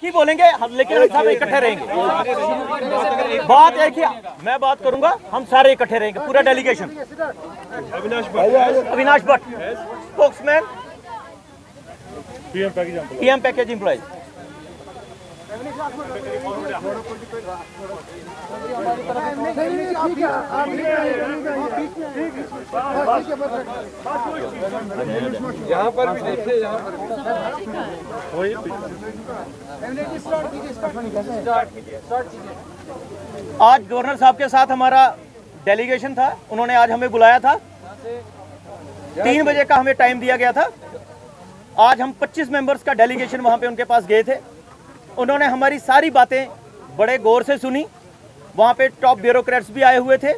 ही बोलेंगे लेकिन हम सब इकट्ठे रहेंगे। बात एक ही, मैं बात करूंगा, हम सारे इकट्ठे रहेंगे, पूरा delegation. Avinash Bhatt, spokesman PM package employ. यहाँ पर भी देखिए, यहाँ पर आज गवर्नर साहब के साथ हमारा डेलीगेशन था, उन्होंने आज हमें बुलाया था। 3 बजे का हमें टाइम दिया गया था। आज हम 25 मेंबर्स का डेलीगेशन वहां पे उनके पास गए थे। उन्होंने हमारी सारी बातें बड़े गौर से सुनी। वहाँ पे टॉप ब्यूरोक्रेट्स भी आए हुए थे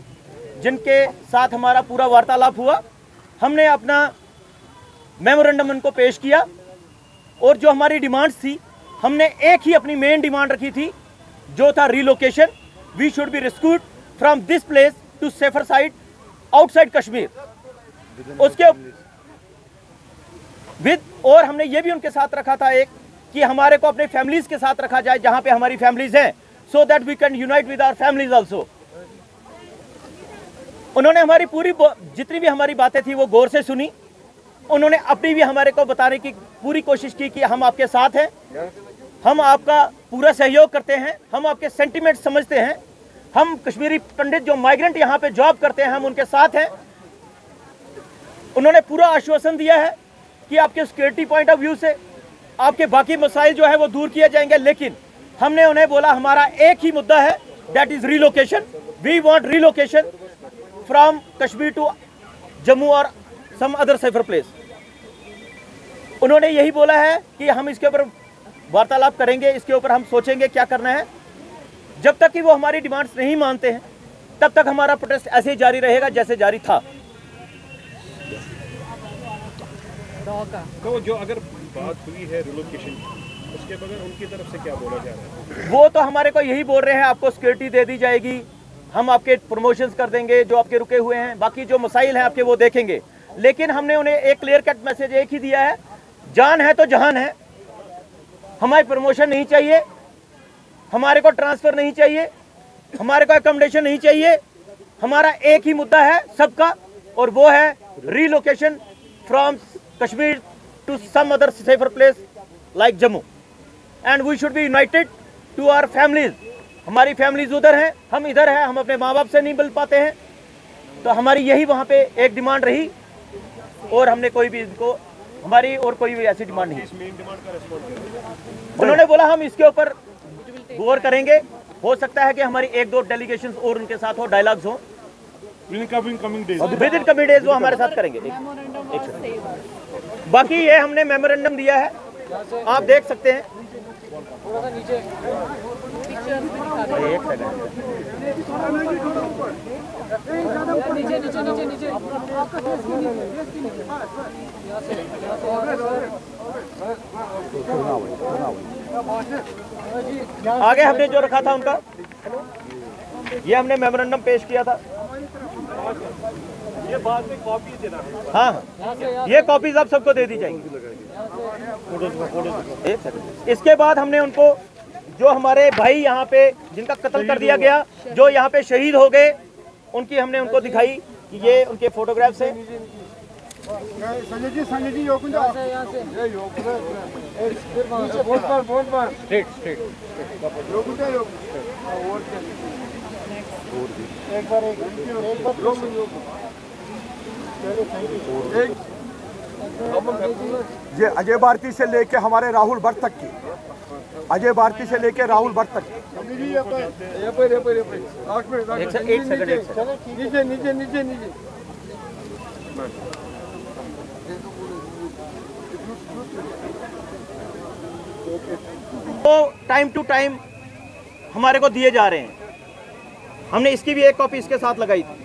जिनके साथ हमारा पूरा वार्तालाप हुआ। हमने अपना मेमोरेंडम उनको पेश किया और जो हमारी डिमांड्स थी, हमने एक ही अपनी मेन डिमांड रखी थी, जो था relocation. We should be rescued from this place to safer side outside Kashmir. उसके विद और हमने ये भी उनके साथ रखा था एक कि हमारे को अपने फैमिलीज के साथ रखा जाए जहां पे हमारी फैमिलीज हैं, so that we can unite with our families also. उन्होंने हमारी पूरी जितनी भी हमारी बातें थी वो गौर से सुनी। उन्होंने अपनी भी हमारे को बताने की पूरी कोशिश की कि हम आपके साथ हैं, हम आपका पूरा सहयोग करते हैं, हम आपके सेंटिमेंट समझते हैं, हम कश्मीरी पंडित जो माइग्रेंट यहाँ पे जॉब करते हैं हम उनके साथ हैं। उन्होंने पूरा आश्वासन दिया है कि आपके सिक्योरिटी पॉइंट ऑफ व्यू से आपके बाकी मसाइल जो है वो दूर किए जाएंगे, लेकिन हमने उन्हें बोला हमारा एक ही मुद्दा है, that is relocation. We want relocation from Kashmir to Jammu और सम अदर सेफर प्लेस। उन्होंने यही बोला है कि हम इसके ऊपर वार्तालाप करेंगे, इसके ऊपर हम सोचेंगे क्या करना है। जब तक कि वो हमारी डिमांड्स नहीं मानते हैं तब तक हमारा प्रोटेस्ट ऐसे ही जारी रहेगा जैसे जारी था। तो जो अगर बात हुई है रिलोकेशन, उसके बगैर उनकी तरफ से क्या बोला जा रहा है? वो तो हमारे को यही बोल रहे हैं, आपको सिक्योरिटी दे दी जाएगी, हम आपके प्रमोशंस कर देंगे जो आपके रुके हुए हैं, बाकी जो मसाइल हैं आपके वो देखेंगे। लेकिन हमने उन्हें एक क्लियर कट मैसेज एक ही दिया है, जान है तो जहान है। हमारी प्रमोशन नहीं चाहिए, हमारे को ट्रांसफर नहीं चाहिए, हमारे को अकोमोडेशन नहीं चाहिए। हमारा एक ही मुद्दा है सबका, और वो है relocation from Kashmir to some other safer place like Jammu, and we should be united to our families. हमारी फैमिलीज उधर हैं, हम इधर हैं, हम अपने माँ बाप से नहीं मिल पाते हैं, तो हमारी यही वहाँ पे एक डिमांड रही, और हमने कोई भी इनको हमारी और कोई भी ऐसी डिमांड नहीं। उन्होंने बोला हम इसके ऊपर गौर करेंगे, हो सकता है कि हमारी 1-2 डेलीगेशन और उनके साथ हो, डायलॉग्स हो विद इन कमिंग डेज वो हमारे साथ करेंगे। बाकी ये हमने मेमोरेंडम दिया है, आप देख सकते हैं। आगे हमने जो रखा था उनका, ये हमने मेमोरेंडम पेश किया था। ये बाद में कॉपी देना है। हाँ, ये कॉपीज आप सबको दे दी जाएंगी। एक सेकंड। इसके बाद हमने उनको, जो हमारे भाई यहाँ पे जिनका कत्ल कर दिया गया, जो यहाँ पे शहीद हो गए, उनकी हमने उनको दिखाई कि ये उनके फोटोग्राफ्स हैं। संजय जी ये अजय भारती से लेके हमारे राहुल भट्ट तक की, अजय भारती से लेके राहुल भट्ट तक। नीचे तो टाइम टू टाइम हमारे को दिए जा रहे हैं। हमने इसकी भी एक कॉपी इसके साथ लगाई थी।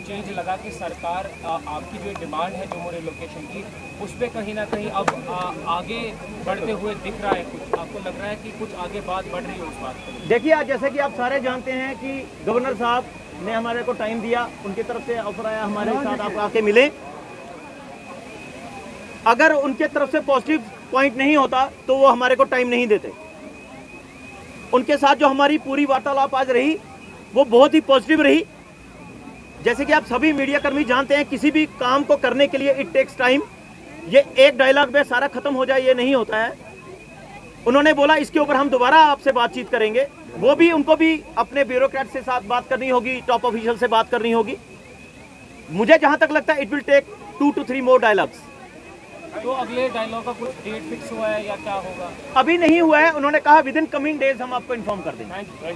चेंज लगा कि सरकार आपकी जो डिमांड है जम्मू रिलोकेशन की, उस पर कहीं ना कहीं अब आगे बढ़ते हुए दिख रहा है। कुछ आपको लग रहा है कि कुछ आगे बात बढ़ रही है उस बात पर? देखिए, आज जैसे कि आप सारे जानते हैं कि गवर्नर साहब ने हमारे को टाइम दिया, उनकी तरफ से ऑफर आया हमारे साथ आप आके मिले। अगर उनके तरफ से पॉजिटिव पॉइंट नहीं होता तो वो हमारे को टाइम नहीं देते। उनके साथ जो हमारी पूरी वार्तालाप आज रही वो बहुत ही पॉजिटिव रही। जैसे कि आप सभी मीडिया कर्मी जानते हैं, किसी भी काम को करने के लिए इट टेक्स टाइम। ये एक डायलॉग में सारा खत्म हो जाए ये नहीं होता है। उन्होंने बोला इसके ऊपर हम दोबारा आपसे बातचीत करेंगे। वो भी उनको भी अपने ब्यूरोक्रेट से साथ बात करनी होगी, टॉप ऑफिशियल से बात करनी होगी। मुझे जहां तक लगता है it will take 2 to 3 more dialogues. तो अगले डायलॉग का कुछ डेट फिक्स हुआ है या क्या होगा? अभी नहीं हुआ है। उन्होंने कहा विद इन कमिंग डेज हम आपको इन्फॉर्म कर देंगे। Thank you.